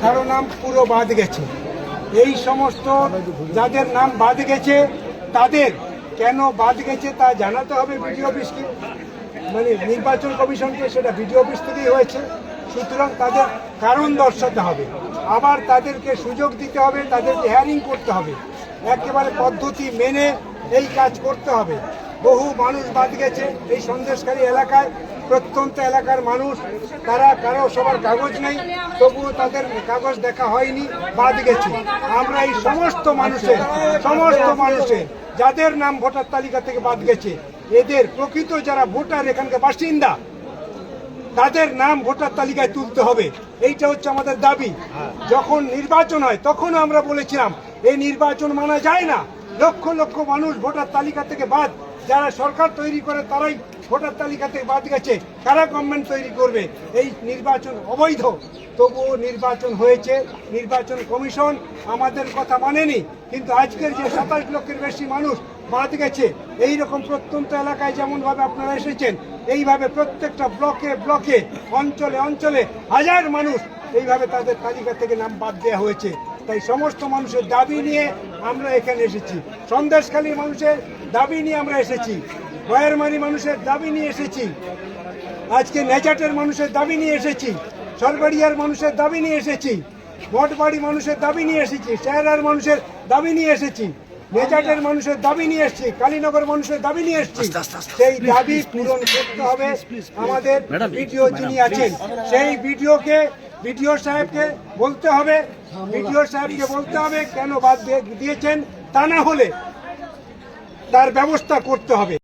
কারো নাম পুরো বাদ গেছে। এই সমস্ত যাদের নাম বাদ গেছে তাদের কেন বাদ গেছে তা জানাতে হবে বিডিও অফিসকে, মানে নির্বাচন কমিশনকে। সেটা বিডিও অফিস থেকেই হয়েছে। সুতরাং তাদের কারণ দর্শাতে হবে, আবার তাদেরকে সুযোগ দিতে হবে, তাদেরকে হিয়ারিং করতে হবে, একেবারে পদ্ধতি মেনে এই কাজ করতে হবে। বহু মানুষ বাদ গেছে এই সন্দেশখালী এলাকায়, প্রত্যন্ত এলাকার মানুষ, তারা কারো সবার কাগজ নেই, তবুও তাদের কাগজ দেখা হয়নি, বাদ গেছে। আমরা এই সমস্ত মানুষের যাদের নাম ভোটার তালিকা থেকে বাদ গেছে, এদের প্রকৃত যারা ভোটার, এখানকার বাসিন্দা, তাদের নাম ভোটার তালিকায় তুলতে হবে। এইটা হচ্ছে আমাদের দাবি। যখন নির্বাচন হয় তখন আমরা বলেছিলাম এই নির্বাচন মানা যায় না, লক্ষ লক্ষ মানুষ ভোটার তালিকা থেকে বাদ। যারা সরকার তৈরি করে তারাই ভোটার তালিকা থেকে বাদ গেছে, কারা গভর্নমেন্ট তৈরি করবে? এই নির্বাচন অবৈধ। তবুও নির্বাচন হয়েছে, নির্বাচন কমিশন আমাদের কথা মানেনি। কিন্তু আজকের যে 27 লক্ষের বেশি মানুষ বাদ গেছে, এই রকম প্রত্যন্ত এলাকায় যেমনভাবে আপনারা এসেছেন, এইভাবে প্রত্যেকটা ব্লকে ব্লকে, অঞ্চলে অঞ্চলে হাজার মানুষ এইভাবে তাদের তালিকা থেকে নাম বাদ দেওয়া হয়েছে। তাই সমস্ত মানুষের দাবি নিয়ে আমরা এখানে এসেছি, সন্দেশখালীর মানুষের দাবি নিয়ে আমরা এসেছি, গয়েরমারি মানুষের দাবি নিয়ে এসেছি, আজকে নেজাটের মানুষের দাবি নিয়ে এসেছি, সরবাড়িয়ার মানুষের দাবি নিয়ে এসেছি, মঠবাড়ি মানুষের দাবি নিয়ে এসেছি, শেহরার মানুষের দাবি নিয়ে এসেছি, নেজাটের মানুষের দাবি নিয়ে এসেছি, কালীনগর মানুষের দাবি নিয়ে এসেছি। সেই দাবি পূরণ করতে হবে। আমাদের বিডিও যিনি আছেন, সেই বিডিও সাহেবকে বলতে হবে, কেন বাদ দিয়েছেন, তা না হলে তার ব্যবস্থা করতে হবে।